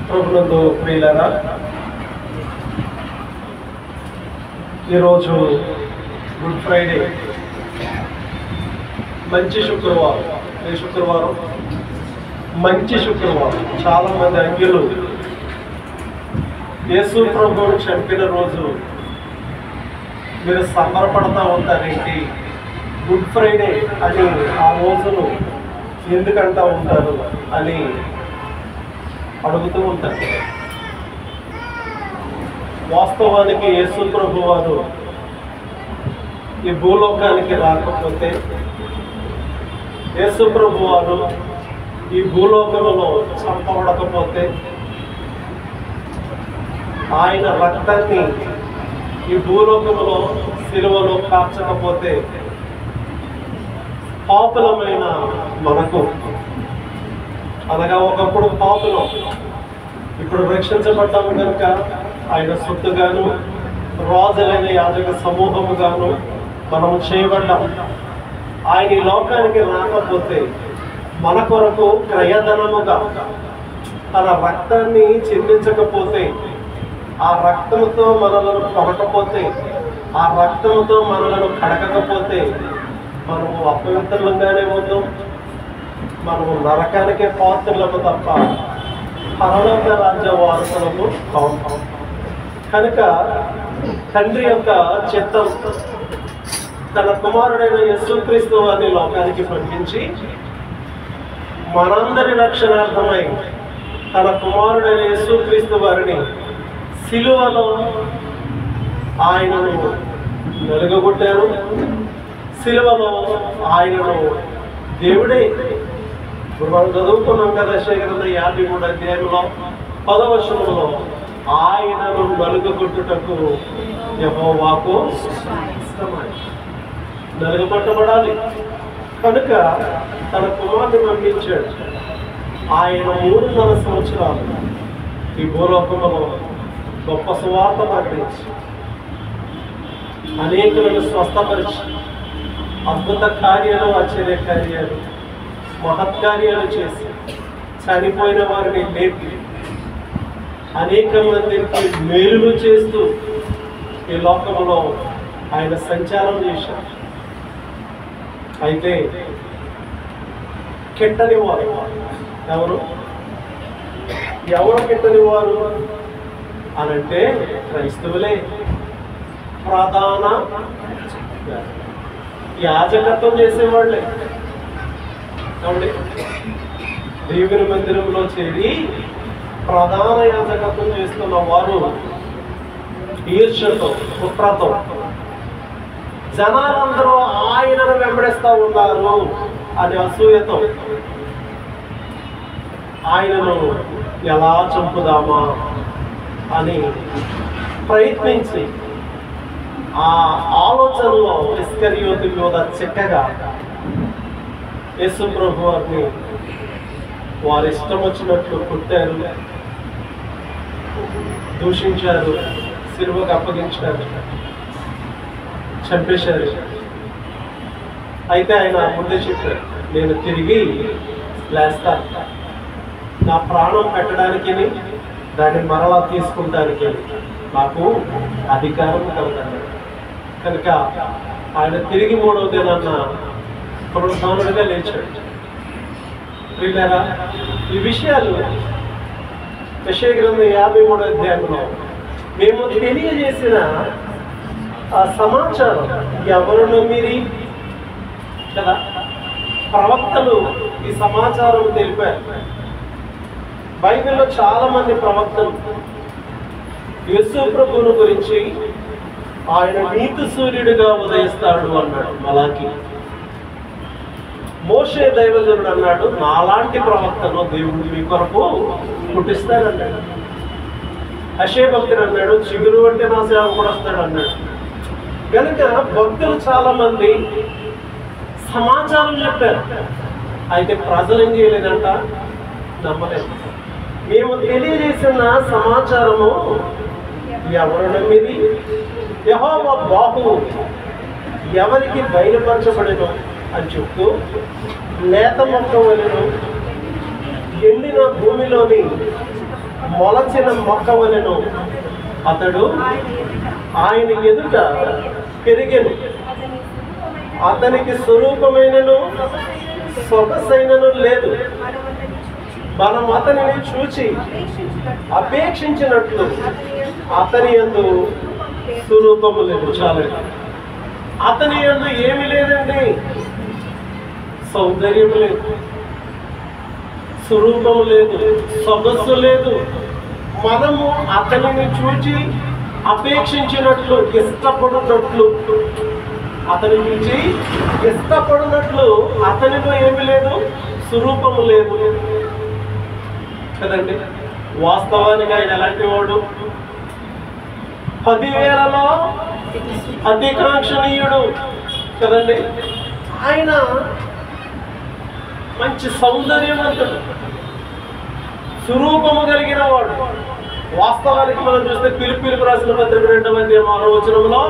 ప్రభునందు ప్రియులారా, ఈరోజు గుడ్ ఫ్రైడే, మంచి శుక్రవారం. ఈ శుక్రవారం మంచి శుక్రవారం. చాలామంది అంగులు యేసు ప్రభువును చంపిన రోజు మీరు సంబరపడతా ఉంటారేంటి, గుడ్ ఫ్రైడే అని ఆ రోజును ఎందుకంటా ఉంటారు అని అడుగుతూ ఉంటారు. వాస్తవానికి యేసు ప్రభు వారు ఈ భూలోకానికి రాకపోతే, యేసు ప్రభు వారు ఈ భూలోకంలో చంపబడకపోతే, ఆయన రక్తాన్ని ఈ భూలోకంలో సిలువలో కార్చకపోతే, పాపులమైన మనకు, అనగా ఒకప్పుడు పాపులం, ఇప్పుడు రక్షించబడ్డాము కనుక ఆయన సొత్తుగాను రాజులైన యాజక సమూహముగాను మనము చేయబడ్డాం. ఆయన ఈ లోకానికి రాకపోతే, మన కొరకు క్రయధనముగా తన రక్తాన్ని చెల్లించకపోతే, ఆ రక్తముతో మనలను కొనకపోతే, ఆ రక్తముతో మనలను కడగకపోతే మనము అపవిత్రులంగానే ఉన్నాం. మనము నరకానికే పాత్రలకు తప్ప పరలోక రాజ్య వారసులకు కావుతాం. కనుక తండ్రి యొక్క చిత్తం తన కుమారుడైన యేసుక్రీస్తు వారిని లోకానికి పంపించి మనందరి రక్షణార్థమై తన కుమారుడైన యేసుక్రీస్తు వారిని సిలువలో ఆయనను నలుగగొట్టారు. సిలువలో ఆయనను దేవుడే, మనం చదువుకున్నాం కదా, శేఖరంలో 53 అధ్యాయంలో 10వ వచనంలో ఆయనను నలుగగొట్టుటకు యెహోవాకు ఇష్టమై నలుగగొట్టబడాలి కనుక తన కుమారుని పంపించాడు. ఆయన 3.5 సంవత్సరాలు ఈ భూలోకంలో గొప్ప సువార్త ప్రకటించి అనేకులను స్వస్థపరిచి అద్భుత కార్యాలు, ఆశ్చర్య కార్యాలు, మహత్కార్యాలు చేసి చనిపోయిన వారిని లేపి అనేక మందికి మేలులు చేస్తూ ఈ లోకంలో ఆయన సంచారం చేశారు. అయితే కెట్టని వారు ఎవరు కెట్టని వారు అనంటే క్రైస్తవులే. ప్రధాన యాజకత్వం చేసేవాళ్ళే కాబట్టి దేవుని మందిరంలో చేరి ప్రధాన యాజకత్వం చేస్తున్న వారు ఈర్ష్యతో, కుట్రతో జనాలందరూ ఆయనను వెంబడిస్తూ ఉన్నారు అనే అసూయతో ఆయనను ఎలా చంపుదామా అని ప్రయత్నించి ఆ ఆలోచనలో ఇస్కరియోతు యోధ చక్కగా యేసు ప్రభు వారిని వారి ఇష్టం వచ్చినట్లు కొట్టారు, దూషించారు, సిలువకు అప్పగించారు, చంపేశారు. అయితే ఆయన ముందే చెప్పారు, నేను తిరిగి లేస్తాను, నా ప్రాణం పెట్టడానికి దాన్ని మరలా తీసుకుంటానికి నాకు అధికారం కలగదు. కనుక ఆయన తిరిగి 3వ దినాన్న పునరుద్ధానుడిగా లేచాడు. ప్రియులారా, ఈ విషయాలు యెషయా గ్రంథం 53వ అధ్యాయంలో మేము తెలియజేసిన ఆ సమాచారం ఎవరు నమ్మిరి కదా, ప్రవక్తలు ఈ సమాచారం తెలిపారు. బైబిల్లో చాలా మంది ప్రవక్తలు యేసు ప్రభువును గురించి ఆయన నీతి సూర్యుడిగా ఉదయిస్తాడు అన్నాడు మలాకి. మోషే దైవజనుడు అన్నాడు, నాలాంటి ప్రవక్తను దేవుడు మీ కొరకు పుట్టిస్తాడన్నాడు. అషే భక్తుడు అన్నాడు, చిగురు అంటే నా సేవకుడు వస్తాడు అన్నాడు. కనుక భక్తులు చాలా మంది సమాచారం చెప్పారు. అయితే ప్రజలు ఏం చేయలేదంట, నమ్మలేదు. మేము తెలియజేసిన సమాచారము ఎవరు నమ్మిది? యెహోవా బాహువు ఎవరికి బయలుపరచబడెను అని చెప్తూ లేత మొక్క వలెను ఎండిన భూమిలోని మొలచిన మొక్క వలెను అతడు ఆయన ఎదుట పెరిగెను. అతనికి స్వరూపమైనను సొగసైనను లేదు. మనం అతనిని చూచి అపేక్షించినట్లు అతని యందు స్వరూపము లేదు. చాలండి. అతని యందు ఏమి లేదండి? సౌందర్యం లేదు, స్వరూపం లేదు, సొగస్సు లేదు. మనము అతనిని చూచి అపేక్షించినట్లు, ఇష్టపడినట్లు, అతని నుంచి ఇష్టపడినట్లు అతనిలో ఏమి లేదు? స్వరూపము లేదు కదండి. వాస్తవానికి ఆయన ఎలాంటి వాడు? 10,000లో అతికాంక్షణీయుడు కదండి. ఆయన మంచి సౌందర్యవంతుడు, స్వరూపము కలిగిన వాడు. వాస్తవానికి మనం చూస్తే పిలుపులకు రాసిన పత్రిక 2వ అధ్యాయం 6వ వచనంలో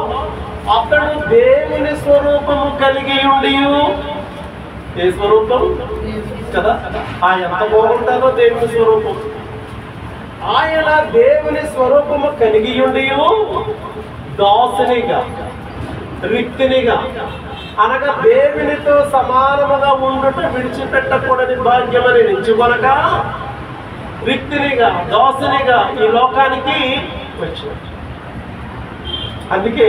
అతడు దేవుని స్వరూపము కలిగి ఉండి, ఏ స్వరూపం కదా, ఎంత బాగుంటుందో దేవుని స్వరూపం. ఆయన దేవుని స్వరూపము కలిగి ఉండి దాసునిగా, రిక్తినిగా, అనగా దేవునితో సమానముగా ఉండుట విడిచిపెట్టకూడని భాగ్యమని ఎంచుకొనక రిక్తినిగా, దాసునిగా ఈ లోకానికి వచ్చిన. అందుకే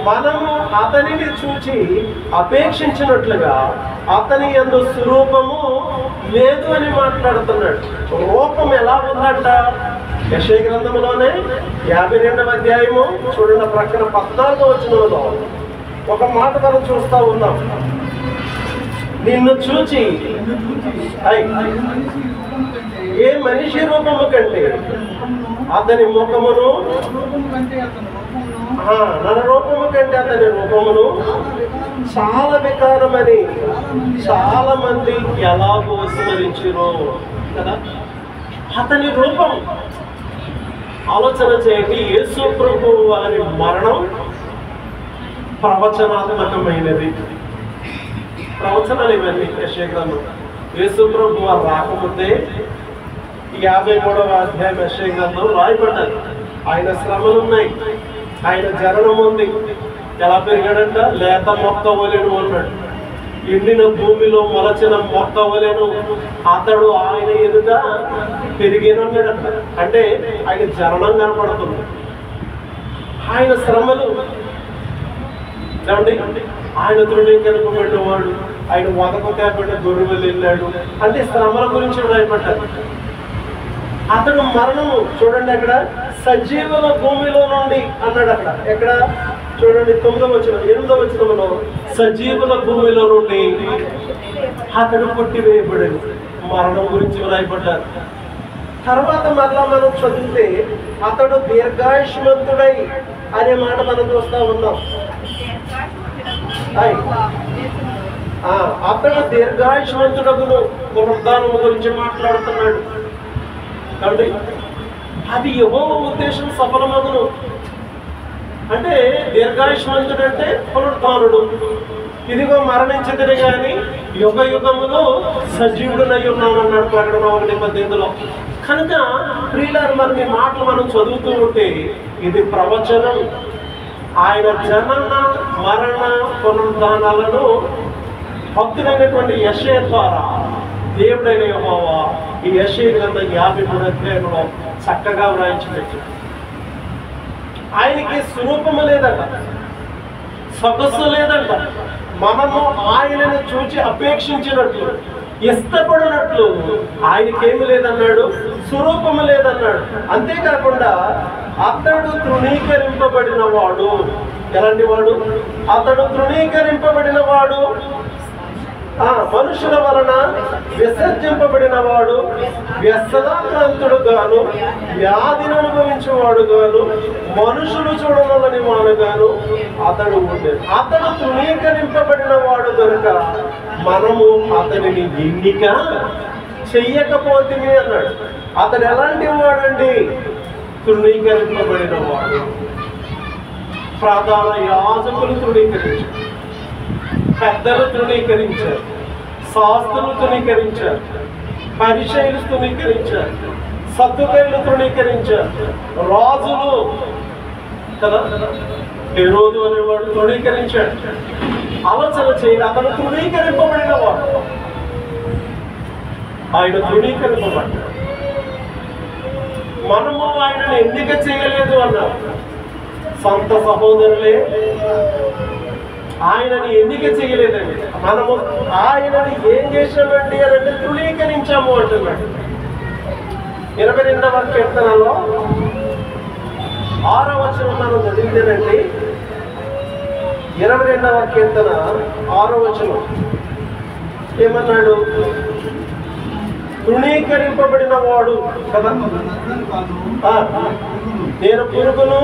మనము అతనిని చూచి అపేక్షించినట్లుగా అతని యందు స్వరూపము లేదు అని మాట్లాడుతున్నాడు. రూపం ఎలా ఉందంట? యెషయా గ్రంథంలోనే 52వ అధ్యాయము చూడండి, ప్రక్కన 14వ వచనంలో ఒక మాట మనం చూస్తా ఉన్నాం. నిన్ను చూచి ఏ మనిషి రూపము కంటే అతని ముఖమును, నర రూపము కంటే అతని రూపమును చాలా వికారమని చాలా మంది ఎలాగో స్మరించిరో కదా. అతని రూపం ఆలోచన చేయండి. యేసు ప్రభు వారి మరణం ప్రవచనాత్మకమైనది. ప్రవచనాలు ఇవన్నీ యెషయా గ్రంథం. యేసు ప్రభు వారు రాకముందే 53వ అధ్యాయం యెషయా గ్రంథం రాయబడ్డారు. ఆయన శ్రమలు ఉన్నాయి, ఆయన జననం ఉంది. ఎలా పెరిగాడంట? లేత మొక్క వలెను అన్నాడు. ఎండిన భూమిలో మొలచిన మొక్క వలెను అతడు ఆయన ఎదుట పెరిగినన్నాడంట. అంటే ఆయన జననం కనపడుతుంది. ఆయన శ్రమలు ఏమండి? ఆయన తృణీకరింపబడినవాడు, ఆయన వదకు తేపడిన గొర్రెలు వెళ్ళాడు అంటే శ్రమల గురించి రాయబడ్డారు. అతడు మరణము చూడండి, అక్కడ సజీవుల భూమిలో నుండి అన్నాడు. అక్కడ ఎక్కడ చూడండి, 9వ వచనం 8వ వచనంలో సజీవుల భూమిలో నుండి అతడు కొట్టివేయబడాడు. మరణం గురించి రాయబడ్డారు. తర్వాత మరలా మనం చదివితే అతడు దీర్ఘాయుష్మంతుడై అనే మాట మనం చూస్తా ఉన్నాం. అతడు దీర్ఘాయుష్మంతుడగును పునరుద్ధానము గురించి మాట్లాడుతున్నాడు. కాబట్టి అది యెహోవా ఉద్దేశం సఫలమగును. అంటే దీర్ఘాయుష్మంతుడు అంటే పునరుద్ధానుడు. ఇదిగో మరణించదని కానీ యుగ యుగములో సజీవుడునై ఉన్నానన్నాడు ప్రకటన 1:18లో. కనుక ప్రియులారు, మరి ఈ మాటలు మనం చదువుతూ ఉంటే ఇది ప్రవచనం. ఆయన జనన మరణ పునరుద్ధానాలను భక్తుడైనటువంటి యెషయా ద్వారా దేవుడైన యెహోవా ఈ యెషయా గ్రంథం 53వ అధ్యాయంలో చక్కగా వ్రాయించినట్టు. ఆయనకి స్వరూపము లేదంట, సొగస్సు లేదంట. మనము ఆయనను చూచి అపేక్షించినట్లు, ఇష్టపడినట్లు ఆయనకేమి లేదన్నాడు? స్వరూపము లేదన్నాడు. అంతేకాకుండా అతడు తృణీకరింపబడిన వాడు. ఎలాంటి వాడు? అతడు తృణీకరింపబడిన వాడు, మనుషుల వలన విసర్జింపబడిన వాడు, వ్యసనాక్రాంతుడు గాను, వ్యాధిని అనుభవించేవాడు గాను, మనుషులు చూడనని వాడు గాను అతడు ఉండేది. అతడు తృణీకరింపబడిన వాడు కనుక మనము అతనిని ఎన్నిక చెయ్యకపోతే అన్నాడు. అతడు ఎలాంటి వాడండి? తృణీకరింపబడిన వాడు. ప్రధాన యాజకులు తృణీకరించారు, పెద్దలు తృణీకరించారు, శాస్త్రులు తృణీకరించారు, పరిచయులు తృణీకరించారు, సద్దుకైలు తృణీకరించారు, రాజులు కదా హెరోదు అనేవాడు తృణీకరించాడు. ఆలోచన చేయాలి, అతను తృణీకరింపబడిన వాడు, ఆయన తృణీకరింపబడ్డాడు. మనము ఆయనను ఎన్నిక చేయలేదు అన్నారు. సొంత సహోదరులే ఆయనని ఎన్నిక చేయలేదండి. మనము ఆయనని ఏం చేశామండి అని అంటే తృణీకరించాము అంటున్నాడు. 22వ కీర్తనలో 6వ వచనం మనం చదివితేనండి, 22వ కీర్తన 6వ వచనం ఏమన్నాడు? తృణీకరింపబడిన వాడు కదా, నేను పురుగును,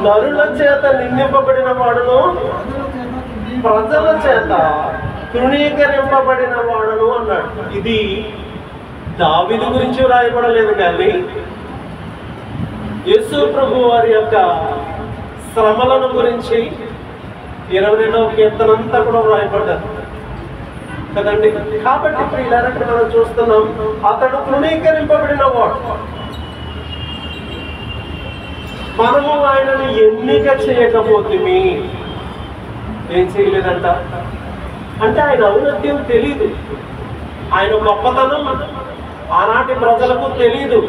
నరుల చేత నిందింపబడిన వాడును, ప్రజల చేత తృణీకరింపబడిన వాడును అన్నాడు. ఇది దావీదు గురించి వ్రాయబడలేదు, కానీ యేసు ప్రభు వారి యొక్క శ్రమలను గురించి 22వ కీర్తన అంతా కూడా వ్రాయబడ్డారు కదండి. కాబట్టి ప్రియులారా, ఇక్కడ మనం చూస్తున్నాం, అతడు తృణీకరింపబడిన వాడు. మనము ఆయనను ఎన్నిక చేయకపోతే ఏం చేయలేదంట అంటే ఆయన ఔన్నత్యం తెలీదు, ఆయన గొప్పతనం ఆనాటి ప్రజలకు తెలీదు.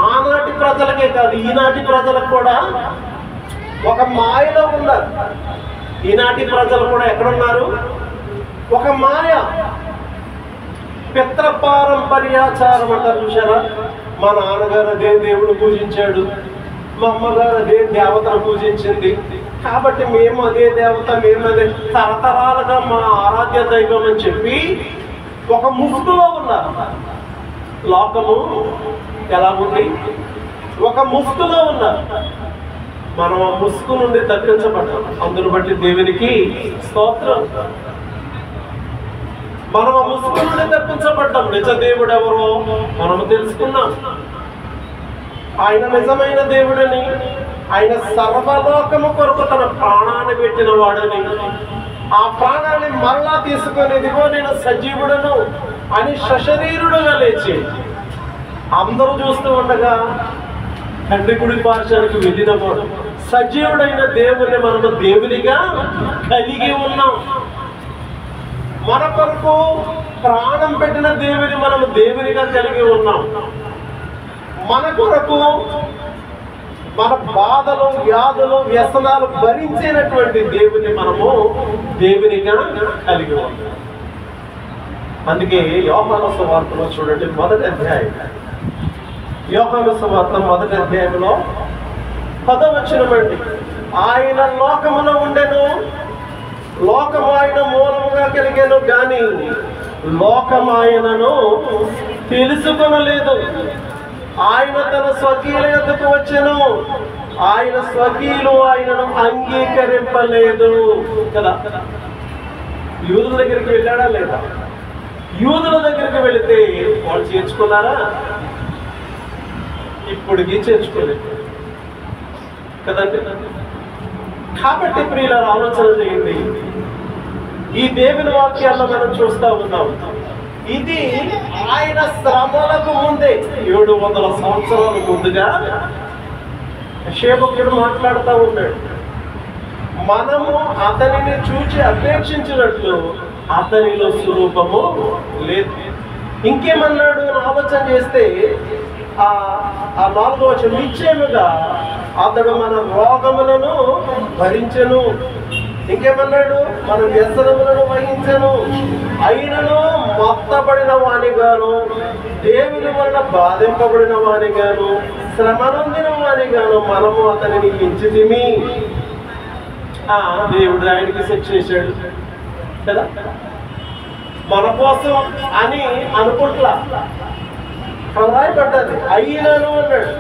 ఆనాటి ప్రజలకే కాదు, ఈనాటి ప్రజలకు కూడా ఒక మాయలో ఉన్నారు. ఈనాటి ప్రజలు కూడా ఎక్కడున్నారు? ఒక మాయ, పితృపారంపర్యాచారం అంటారు చూసారా? మా నాన్నగారు అదే దేవుడు పూజించాడు, మా అమ్మగారు అదే దేవతను పూజించింది, కాబట్టి మేము అదే దేవత, మేము అదే తరతరాలుగా మా ఆరాధ్య దైవం అని చెప్పి ఒక ముసుగులో ఉన్నారు. లోకము ఎలా ఉంది? ఒక ముసుగులో ఉన్నారు. మనం ఆ ముసుగు నుండి తప్పించబడ్డాం. అందును బట్టి దేవునికి స్తోత్రం. మనం ఆ ముసుగు నుండి తప్పించబడ్డాం. నిజ దేవుడు ఎవరో మనము తెలుసుకున్నాం. ఆయన నిజమైన దేవుడని, ఆయన సర్వలోకము కొరకు తన ప్రాణాన్ని పెట్టిన వాడని, ఆ ప్రాణాన్ని మరలా తీసుకొని ఇదిగో నేను సజీవుడను అని సశరీరుడుగా లేచి అందరూ చూస్తూ ఉండగా తండ్రి కుడి పార్శ్వానికి వెళ్ళిన వాడు, సజీవుడైన దేవుని మనము దేవునిగా కలిగి ఉన్నాం. మన కొరకు ప్రాణం పెట్టిన దేవుని మనము దేవునిగా కలిగి ఉన్నాం. మన కొరకు మన బాధలు, వ్యాధులు, వ్యసనాలు భరించినటువంటి దేవుని మనము దేవునిగా కలిగి ఉన్నాం. అందుకే యోహాను సువార్తలో చూడండి, మొదటి అధ్యాయం, యోహాను సువార్త మొదటి అధ్యాయంలో 10వ వచనం అండి. ఆయన లోకములో ఉండెను, లోకము ఆయన మూలముగా కలిగెను, కానీ లోకము ఆయనను తెలుసుకొనలేదు. ఆయన తన స్వకీయుల యొద్దకు వచ్చెను, ఆయన స్వకీయులు ఆయనను అంగీకరింపలేదు కదా. యూదుల దగ్గరికి వెళ్ళాడా లేదా? యూదుల దగ్గరికి వెళితే వాళ్ళు చేర్చుకున్నారా? ఇప్పటికీ చేర్చుకోలేదు కదండి. కాబట్టి ప్రియులారా, ఆలోచన చేయండి. ఈ దేవుని వాక్యాల్లో మనం చూస్తూ ఉన్నాం, ఇది ఆయన శ్రమలకు ముందే 700 సంవత్సరాల ముందుగా సేవకుడు మాట్లాడుతూ ఉన్నాడు. మనము అతనిని చూచి అపేక్షించినట్లు అతనిలో స్వరూపము లేదు. ఇంకేమన్నాడు అని ఆలోచన చేస్తే ఆ 4వ వచనం, నిశ్చయముగా అతడు మన రోగములను భరించెను. ఇంకేమన్నాడు? మన వ్యసనములను వహించెను, అయినను మొత్తబడిన వానిగాను, దేవుని వలన బాధింపబడిన వానిగాను, శ్రమనొందిన వానిగాను మనము అతనిని ఎంచితిమి. దేవుడు ఆయనకి శిక్ష చేశాడు కదా, మన కోసం అని అనుకుంటా రాయబడ్డది. అయినను అన్నాడు,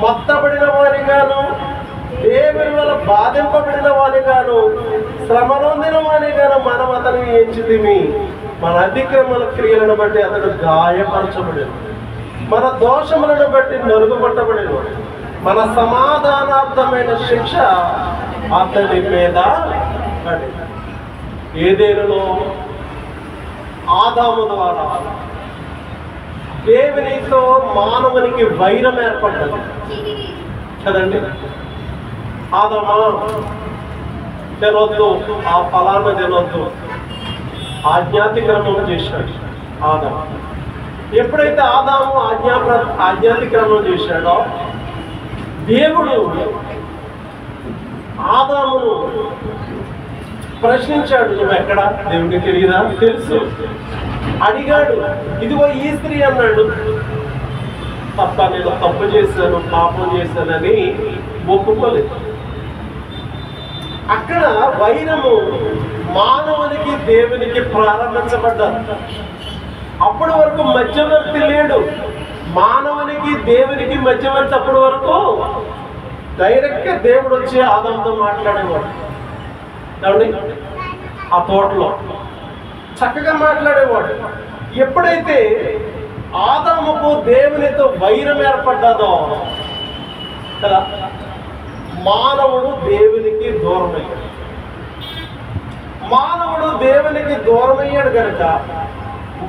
మొత్తబడిన వానిగాను, దేవుని వల్ల బాధింపబడిన వానిగాను, శ్రమనొందిన వానిగాను మనం అతనిని ఎంచితిమి. మన అతిక్రమల క్రియలను బట్టి అతడు గాయపరచబడేది, మన దోషములను బట్టి నలుగుబట్టబడేది, మన సమాధానార్థమైన శిక్ష అతని మీద పడేది. ఏదేనులో ఆదాము ద్వారా దేవునితో మానవునికి వైరం ఏర్పడ్డది కదండి. ఆదామా తినొద్దు, ఆ ఫలాన్ని తినొద్దు, ఆజ్ఞాతిక్రమం చేశాడు ఆదాము. ఎప్పుడైతే ఆదాము ఆజ్ఞాతిక్రమం చేశాడో దేవుడు ఆదామును ప్రశ్నించాడు, నువ్వు ఎక్కడ? దేవుడికి తెలియదా? తెలుసు. అడిగాడు, ఇదిగో ఈ స్త్రీ అన్నాడు. తప్ప, నేను తప్పు చేశాను, పాపం చేశానని ఒప్పుకోలేదు. అక్కడ వైరము మానవునికి దేవునికి ప్రారంభించబడ్డారు. అప్పటి వరకు మధ్యవర్తి లేడు. మానవునికి దేవునికి మధ్యవర్తి అప్పటి వరకు డైరెక్ట్గా దేవుడు వచ్చి ఆదాముతో మాట్లాడేవాడు. ఏమండి? ఆ తోటలో చక్కగా మాట్లాడేవాడు. ఎప్పుడైతే ఆదాముకు దేవునితో వైరం ఏర్పడ్డాదో కదా, మానవుడు దేవునికి దూరమయ్యాడు. మానవుడు దేవునికి దూరమయ్యాడు కనుక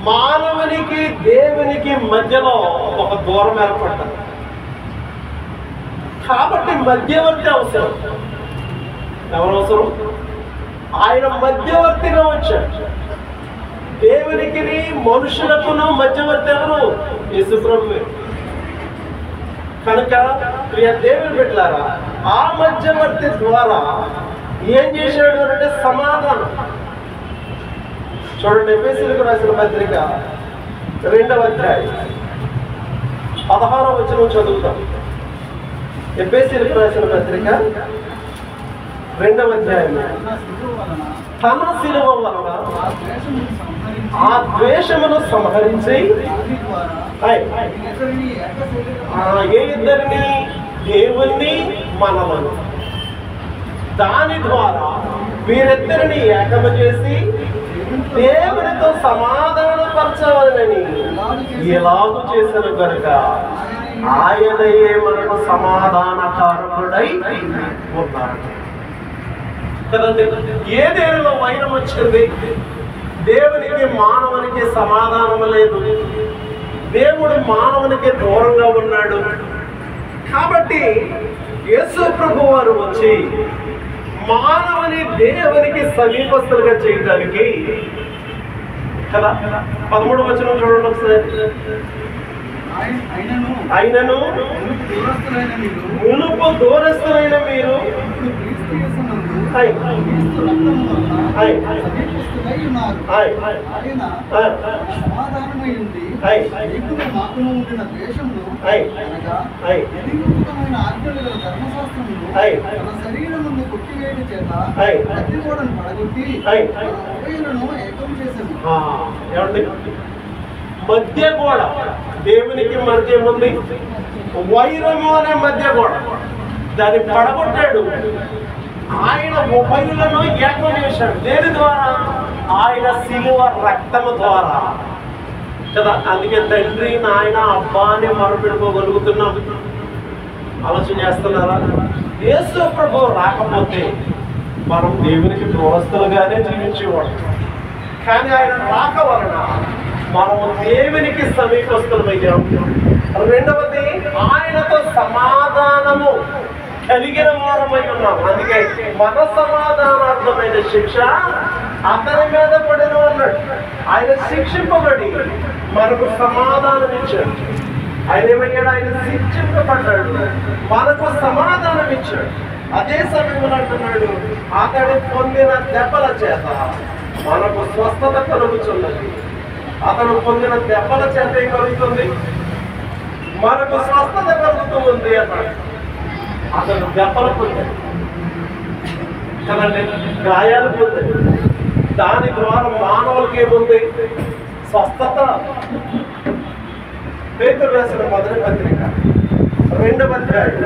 మానవునికి దేవునికి మధ్యలో ఒక దూరం ఏర్పడ్డది. కాబట్టి మధ్యవర్తి అవసరం. ఎవరు అవసరం? ఆయన మధ్యవర్తిగా వచ్చాడు. దేవునికి మనుషులకును మధ్యవర్తి ఎవరు? యేసుప్రభువే. కనుక ప్రియ దేవుని బిడ్డలారా, ఆ మధ్యవర్తి ద్వారా ఏం చేశాడు అంటే సమాధానం. చూడండి, ఎఫెసీయులకు రాసిన పత్రిక 2వ అధ్యాయం 16వ వచనం చదువుతాం. ఎఫెసీయులకు రాసిన పత్రిక 2వ అధ్యాయం, తన శిలువ వలన ఆ ద్వేషమును సంహరించి ఏ ఇద్దరిని? దేవుణ్ణి మనలను. దాని ద్వారా వీరిద్దరిని ఏకము చేసి దేవునితో సమాధానపరచవాలని ఎలాగూ చేశారు కనుక ఆయనయే మనకు సమాధానకారకుడై ఉన్నాడు కదండి. ఏ దేవునిలో వైరం వచ్చింది? దేవునికి మానవునికి సమాధానం లేదు. దేవుడు మానవునికి దూరంగా ఉన్నాడు. కాబట్టి యేసు ప్రభు వారు వచ్చి మానవుని దేవునికి సమీపస్తులుగా చేయడానికి కదా. 13వ వచనం చూడండి ఒకసారి. ఆయనను మునుపు దూరస్తులైన మీరు మధ్య గోడ దేవునికి మధ్య ఉంది, వైరము అనే మధ్య గోడ. దాన్ని పడగొట్టాడు. ఆయన ఉభయులను ఏకం చేశాడు. దేని ద్వారా? ఆయన శిలువ రక్తము ద్వారా కదా. అందుకే తండ్రి నాయన అబ్బా అని మొరపెట్టుకోగలుగుతున్నాం. ఆలోచన చేస్తున్నారా? యేసు ప్రభు రాకపోతే మనం దేవునికి దూరస్తులుగానే జీవించేవాడు. కానీ ఆయన రాక వలన మనము దేవునికి సమీపస్తులమయ్యాం. రెండవది, ఆయనతో సమాధానము కలిగిన వారమై ఉన్నాం. అందుకే మన సమాధానార్థమైన శిక్ష అతని మీద పడిన అన్నాడు. ఆయన శిక్షింపబడి మనకు సమాధానం ఇచ్చాడు. ఆయన ఏమయ్యాడు? ఆయన శిక్షింపబడ్డాడు, మనకు సమాధానం ఇచ్చాడు. అదే సమయంలో అంటున్నాడు, అతడు పొందిన దెబ్బల చేత మనకు స్వస్థత కలుగుతున్నది. అతను పొందిన దెబ్బల చేత ఏం కలుగుతుంది? మనకు స్వస్థత కలుగుతుంది అన్నాడు. అతను దెబ్బలు పొందాడు కదండి, గాయాలు పొందాడు. దాని ద్వారా మానవులకి ఏముంది? స్వస్థత. పేతురు రాసిన మొదటి పత్రిక 2వ అధ్యాయం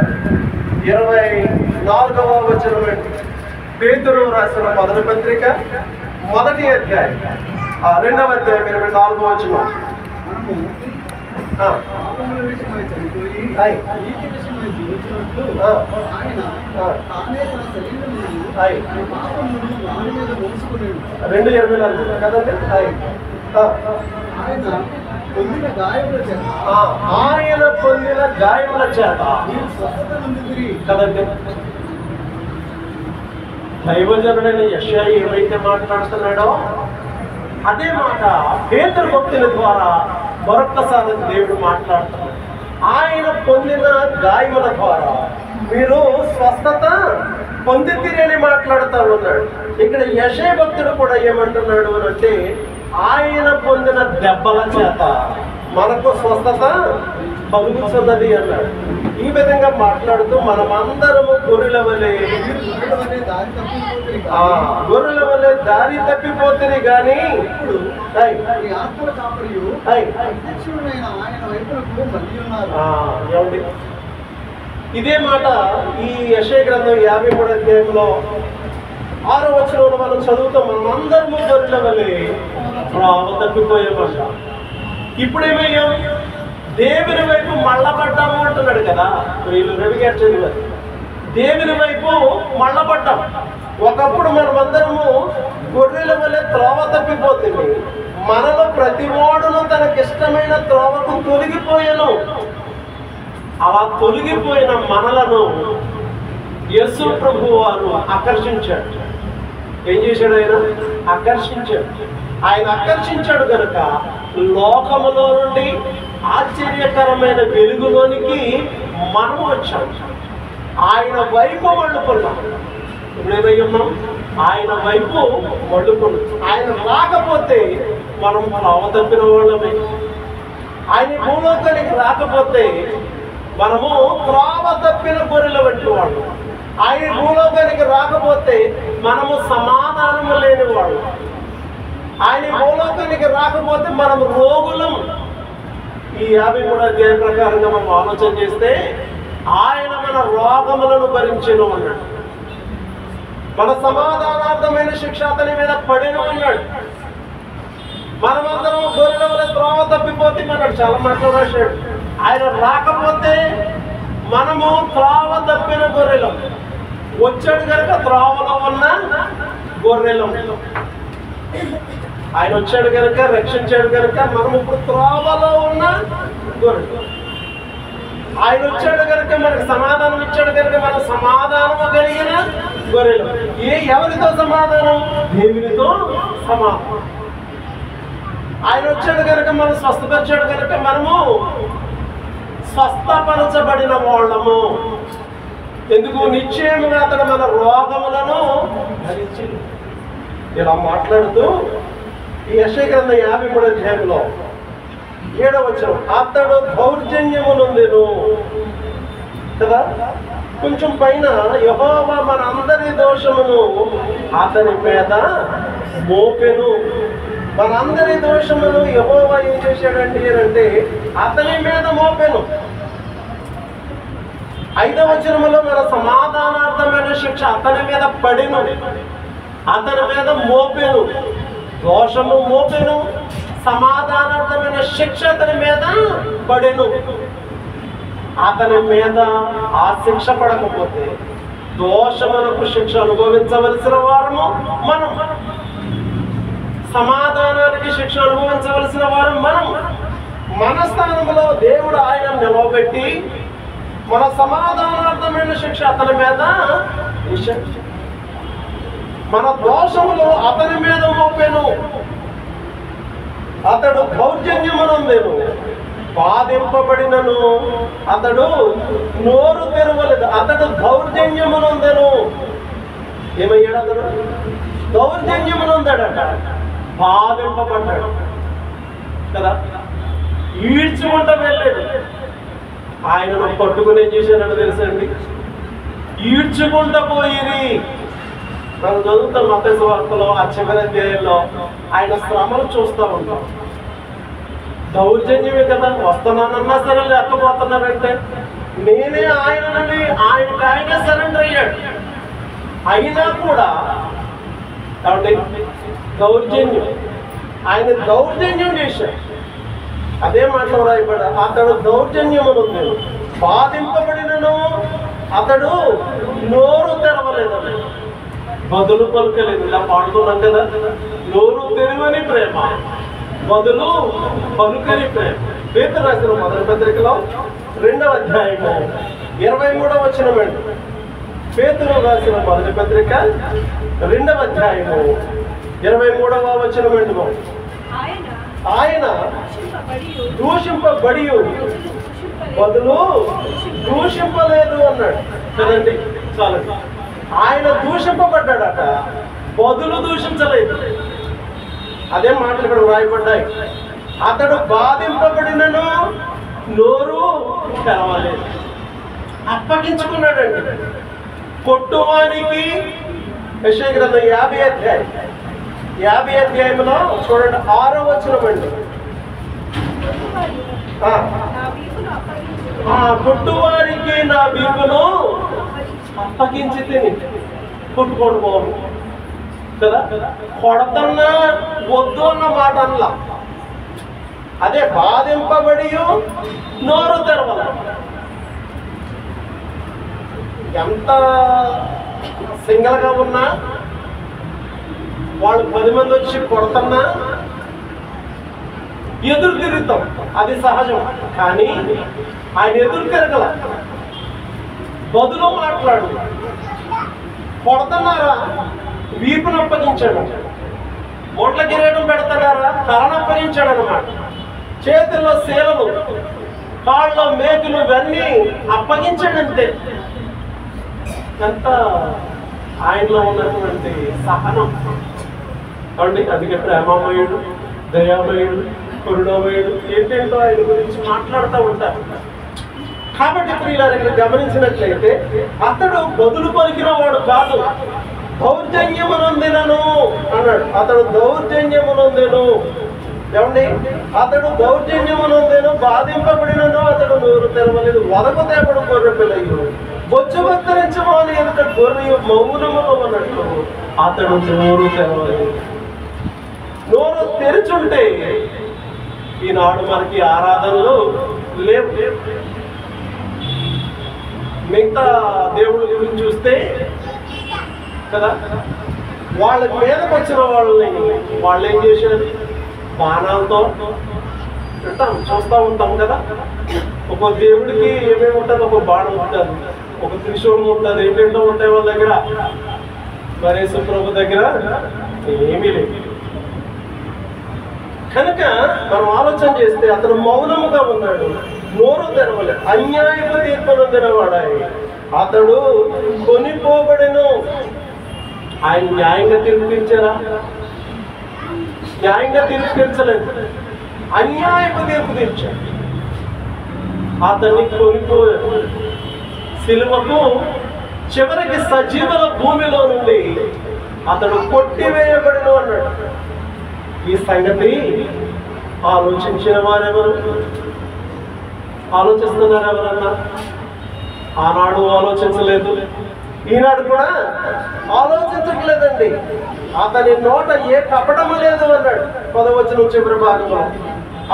24వ వచనం. పేతురు రాసిన మొదటి పత్రిక 1వ అధ్యాయం 2వ అధ్యాయం 24వ వచనం. పొందిన గాయముల చేత ఆయన పొందిన గాయముల చేత మీరు స్వస్థత నొందితిరి కదండి. దైవజనుడైన యెషయా ఏమైతే మాట్లాడుతున్నాడో అదే మాట పేతురు భక్తుల ద్వారా మరొక్కసారి దేవుడు మాట్లాడుతున్నాడు. ఆయన పొందిన గాయముల ద్వారా మీరు స్వస్థత పొందితిరి అని మాట్లాడుతూ ఉన్నాడు. ఇక్కడ యెషయా భక్తుడు కూడా ఏమంటున్నాడు అని అంటే ఆయన పొందిన దెబ్బల చేత మనకు స్వస్థత కలుగుతున్నది అన్నాడు. ఈ విధంగా మాట్లాడుతూ మనమందరము గొర్రెల వలె దారి తప్పిపోతుంది కానీ ఏమండి ఇదే మాట ఈ యెషయా గ్రంథం 53వ అధ్యాయంలో 6వ వచనంలో మనం చదువుతాం. మనమందరము గొర్రెల వలె తప్పిపోయామంట. ఇప్పుడేమయ్యాం? దేవుని వైపు మళ్ళబడ్డాము అంటున్నాడు కదా. వీళ్ళు రవి గారు చదివారు. దేవుని వైపు మళ్ళబడ్డాం. ఒకప్పుడు మనమందరము గొర్రెల వల్ల త్రోవ తప్పిపోతుంది. మనలో ప్రతి వాడును తనకిష్టమైన త్రోవకు తొలగిపోయాను. అలా తొలగిపోయిన మనలను యేసు ప్రభు వారు ఆకర్షించాడు. ఏం చేశాడు? ఆయన ఆకర్షించాడు. ఆయన ఆకర్షించాడు కనుక లోకములో నుండి ఆశ్చర్యకరమైన వెలుగులోనికి మనం వచ్చాం. ఆయన వైపు మళ్ళుకున్నాం. ఇప్పుడేమై ఉన్నాం? ఆయన వైపు మళ్ళుకున్నాం. ఆయన రాకపోతే మనం త్రోవ తప్పిన వాళ్ళమే. ఆయన భూలోకానికి రాకపోతే మనము త్రోవ తప్పిన గొర్రెల వంటి వాళ్ళు. ఆయన భూలోకానికి రాకపోతే మనము సమాధానము లేని వాళ్ళు. ఆయన భూలోకానికి రాకపోతే మనం రోగులం. ఈ 53వ అధ్యాయం ప్రకారంగా మనం ఆలోచన చేస్తే ఆయన మన రోగములను భరించెను అన్నాడు. మన సమాధానార్థమైన శిక్ష అతని మీద పడెను అన్నాడు. మనమందరం గొర్రెల వలె త్రోవ తప్పిపోతామన్నాడు. చాలా మాటలు రాశాడు. ఆయన రాకపోతే మనము త్రోవ తప్పిన గొర్రెలం. వచ్చాడు కనుక త్రోవలో ఉన్న గొర్రెలం. ఆయన వచ్చాడు కనుక రక్షించాడు కనుక మనం ఇప్పుడు త్రోవలో ఉన్న గొర్రెలు. ఆయన వచ్చాడు కనుక మనకు సమాధానం ఇచ్చాడు కనుక మన సమాధానము కలిగిన గొర్రెలు. ఎవరితో సమాధానం? దేవునితో సమాధానం. ఆయన వచ్చాడు కనుక మనం స్వస్థపరిచాడు కనుక మనము స్వస్థపరచబడిన వాళ్ళము. ఎందుకు? నిశ్చయముగా అతడు మన రోగములను భరించి. ఇలా మాట్లాడుతూ ఈ యెషయా గ్రంథం 53వ అధ్యాయంలో 7వ వచనం అతడు దౌర్జన్యము నొందెను కదా. కొంచెం పైన యెహోవా మన అందరి దోషమును అతని మీద మోపెను. మనందరి దోషమును యెహోవా ఏం చేశాడండి అంటే అతని మీద మోపెను. 5వ వచనములో మన సమాధానార్థమైన శిక్ష అతని మీద పడెను, అతని మీద మోపెను. దోషము మోపెను, సమాధానార్థమైన శిక్ష అతని మీద పడెను. అతని మీద ఆ శిక్ష పడకపోతే దోషములకు శిక్ష అనుభవించవలసిన వారము మనం, సమాధానానికి శిక్ష అనుభవించవలసిన వారం మనం. మన స్థానంలో దేవుడు ఆయన నిలవబెట్టి మన సమాధానార్థమైన శిక్ష అతని మీద, మన దోషములు అతని మీద మోపెను. అతడు దౌర్జన్యమునందెను, బాధింపబడినను అతడు నోరు తెరవలేదు. అతడు దౌర్జన్యమునందెను. ఏమయ్యాడు? అతడు దౌర్జన్యమునందాడట, బాధింపబడ్డాడు కదా. ఈడ్చుకుంటూ వెళ్ళాడు. ఆయనను పట్టుకుని ఏం చేశాడని తెలుసండి? ఈడ్చుకుంటూ పోయిరి. మనం చదువుతాం మత్తయి సువార్తలో ఆ చివరి అధ్యాయంలో ఆయన శ్రమలు చూస్తూ ఉంటాం. దౌర్జన్యమే కదా. వస్తున్నానన్నా సరే లేకపోతున్నారంటే నేనే ఆయనని ఆయనకే సరెండర్ అయ్యాడు. అయినా కూడా కాబట్టి దౌర్జన్యం, ఆయన దౌర్జన్యం చేశాడు. అదే మాటలో రాయబడ అతడు దౌర్జన్యమును బాధింపబడినను అతడు నోరు తెరవలేదు, బదులు పలుకలేదు. ఇలా పాడుతున్నాం కదా, నోరు తెరవని ప్రేమ బదులు పలుకని ప్రేమ. పేతురు రాసిన మొదటి పత్రికలో 2వ అధ్యాయము 23వ వచనమండి. పేతురు రాసిన మొదటి పత్రిక 2వ అధ్యాయము 23వ వచనమండి. ఆయన దూషింపబడి బదులు దూషింపలేదు అన్నాడు కదండి. చాలు, ఆయన దూషింపబడ్డాడట, బదులు దూషించలేదు. అదే మాటలు ఇక్కడ వ్రాయబడ్డాయి. అతడు బాధింపబడినను నోరు తెరవలేదు. అప్పగించుకున్నాడండి. కొట్టువానికి యెషయా గ్రంథం 50 అధ్యాయంలో చూడండి 6వ వచనమండి. కొట్టువారికి నా వీపును అప్పగించి తిని కొట్టుకోండి బాబు కదా. కొడతన్నా వద్దు అన్న మాట అనలా. అదే బాధింపబడి నోరు తెరవల. ఎంత సింగల్గా ఉన్నా వాళ్ళు 10 మంది వచ్చి కొడతన్నా ఎదురు తిరుగుతాం, అది సహజం. కానీ ఆయన ఎదురు తిరగల, బదులు మాట్లాడు. కొడుతున్నారా, వీపును అప్పగించాడు. ఒంట్ల కిరీటం పెడతాడారా, తలను అప్పగించాడు అన్నమాట. చేతుల్లో శీలలు, కాళ్ళలో మేకులు, ఇవన్నీ అప్పగించాడు. అంతే. ఎంత ఆయనలో ఉన్నటువంటి సహనం అండి. అందుకే ప్రేమమయుడు, దయామయుడు, కరుణామయుడు ఏంటంటో ఆయన గురించి మాట్లాడుతూ ఉంటారు. కాబట్టి ఇప్పుడు ఇలా గమనించినట్లయితే అతడు బదులు పలికిన వాడు కాదు, దౌర్జన్యమునొందెను అన్నాడు. అతడు దౌర్జన్యమునొందెను. ఏమండి, అతడు దౌర్జన్యమునొందెను, బాధింపబడినను అతడు నోరు తెరవలేదు. వదకు తేపడు గొర్రె పిల్లలు బొచ్చు కత్తిరించమని ఎంత గొర్రె మౌనములో ఉన్నట్లు అతడు నోరు తెరవలేదు. నోరు తెరిచుంటే ఈనాడు మనకి ఆరాధనలు లేవు. మిగతా దేవుడి గురించి చూస్తే కదా, వాళ్ళ మీదకి వచ్చిన వాళ్ళు ఏం చేశారు, బాణాలతో చూస్తూ ఉంటాం కదా. ఒక దేవుడికి ఏమేమి ఉంటుంది, ఒక బాణం ఉంటుంది, ఒక త్రిశూలం ఉంటుంది, ఏంటంటో ఉంటాయి వాళ్ళ దగ్గర. మరి యేసుప్రభు దగ్గర ఏమీ లేదు. కనుక మనం ఆలోచన చేస్తే అతను మౌనముగా ఉన్నాడు, నోరు తెరవలేదు. అన్యాయపు తీర్పును తినవాడాయి. అతడు కొనిపోబడెను. ఆయన న్యాయంగా తీర్పు తీర్చారా? న్యాయంగా తీర్పు తీర్చలేదు, అన్యాయపు తీర్పు తీర్చాడు. అతన్ని కొనిపోయాడు. సిలువకు చివరికి సజీవుల భూమిలో నుండి అతడు కొట్టివేయబడిను అన్నాడు. ఈ సంగతి ఆలోచించిన వారెవరు? ఆలోచిస్తున్నారు ఎవరన్నా? ఆనాడు ఆలోచించలేదు, ఈనాడు కూడా ఆలోచించట్లేదండి. అతని నోట ఏ కపటము లేదు అన్నాడు 10వ వచనం చివరి భాగంలో.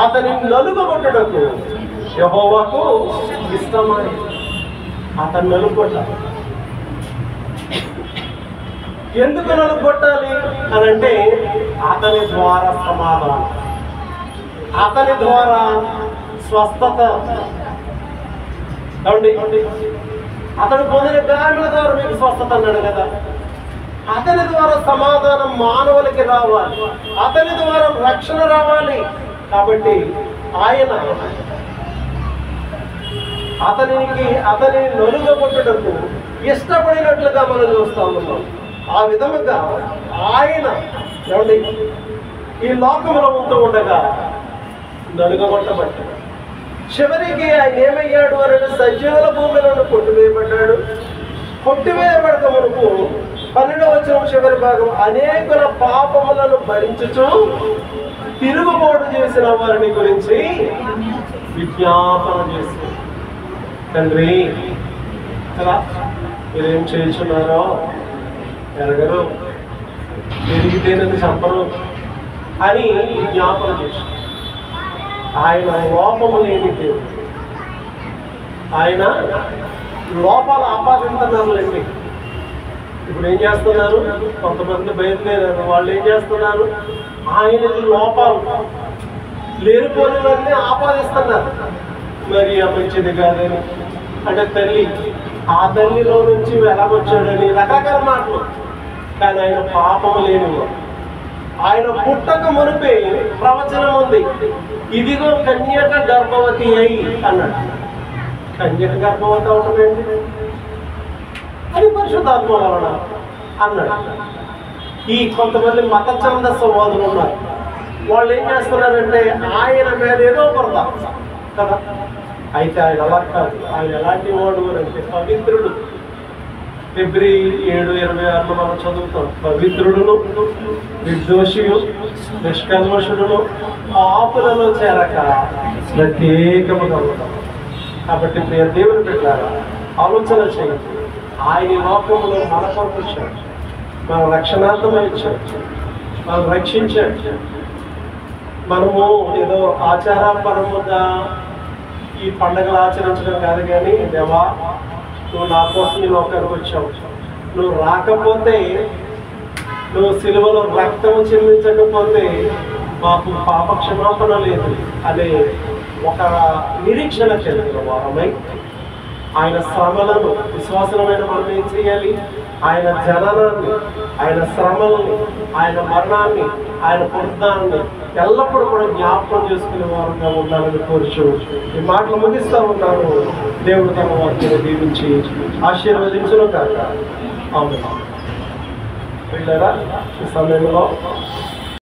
అతని నలుగొట్టుటకు యెహోవాకు ఇష్టమని అతను నలుగొట్టాలి. ఎందుకు నలుగొట్టాలి అని అంటే అతని ద్వారా సమాధానం, అతని ద్వారా స్వస్థత. అతడు పొందిన గాయముల ద్వారా మీకు స్వస్థత అన్నాడు కదా. అతని ద్వారా సమాధానం మానవులకి రావాలి, అతని ద్వారా రక్షణ రావాలి. కాబట్టి ఆయన అతని నలుగొట్టుటకు ఇష్టపడినట్లుగా మనం చూస్తా ఉన్నాం. ఆ విధముగా ఆయన ఈ లోకంలో ఉంటూ ఉండగా నలుగొట్టబడ్డాడు. చివరికి ఆయన ఏమయ్యాడు అని సజీవుల భూమిలో కొట్టివేయబడ్డాడు. కొట్టివేయబడక మునుపు 12వ వచనం చివరి భాగం, అనేకుల పాపములను భరించుచు తిరుగుబాటు చేసిన వారిని గురించి విజ్ఞాపన చేసి, తండ్రి కదా మీరేం చేస్తున్నారో ఎరగరు, తిరిగితే నన్ను చంపరు అని విజ్ఞాపన చేసి, ఆయన లోపము లేని దేవుడు. ఆయన లోపాలు ఆపాదింటున్నారులేండి. ఇప్పుడు ఏం చేస్తున్నారు, కొంతమంది బయలుదేరారు, వాళ్ళు ఏం చేస్తున్నారు, ఆయనకి లోపాలు లేనిపోయినవన్నీ ఆపాదిస్తున్నారు. మరి మంచిది కాదని అంటే తల్లి, ఆ తల్లిలో నుంచి వెళ్ళగొచ్చాడని రకరకాల మాటలు. కానీ ఆయన పాపము లేనివాడు. ఆయన పుట్టక మునిపే ప్రవచనం ఉంది, ఇదిగో కన్యక గర్భవతి అయి అన్నాడు. కన్యక గర్భవతి అవటమేంటి? అది పరిశుద్ధాత్మ వలన అన్నాడు. ఈ కొంతమంది మత ఛందస్సవాదులు ఉన్నారు. వాళ్ళు ఏం చేస్తున్నారంటే ఆయన మీద ఏదో పడతా కదా. అయితే ఆయన అలా కాదు. ఆయన ఎలాంటి వాడు అంటే పవిత్రుడు. ఫిబ్రవరి 7:26 మనం చదువుతాం, పవిత్రుడును, నిర్దోషియు, నిష్కల్మషుడును, పాపులలో చేరక ప్రత్యేకముగా ఉంటాం. కాబట్టి ప్రియ దేవుని బిడ్డలారా, ఆలోచన చేయండి. ఆయన లోకంలో మన కొరకు వచ్చాడు, మన రక్షణార్థమై ఇచ్చాడు, మనం రక్షించాడు. మనము ఏదో ఆచారపరముగా ఈ పండుగలు ఆచరించడం కాదు, కానీ దేవా నువ్వు నా కోసం నీ లోకానికి వచ్చావు, నువ్వు రాకపోతే, నువ్వు సిలువలో రక్తము చెల్లించకపోతే మాకు పాప క్షమాపణ లేదు అనే ఒక నిరీక్షణ కలిగిన వారమై ఆయన శ్రమలను విశ్వాసమైన మనం ఏం చేయాలి? ఆయన జననాన్ని, ఆయన శ్రమలని, ఆయన మరణాన్ని, ఆయన పునరుద్ధానాన్ని ఎల్లప్పుడూ కూడా జ్ఞాపకం చేసుకునే వారంగా ఉండాలని కోరుచు ఈ మాటలు ముగిస్తూ ఉన్నాను. దేవుడు తన వాక్యాన్ని దీవించి ఆశీర్వదించును కాక. అవును, వెళ్ళారా ఈ సమయంలో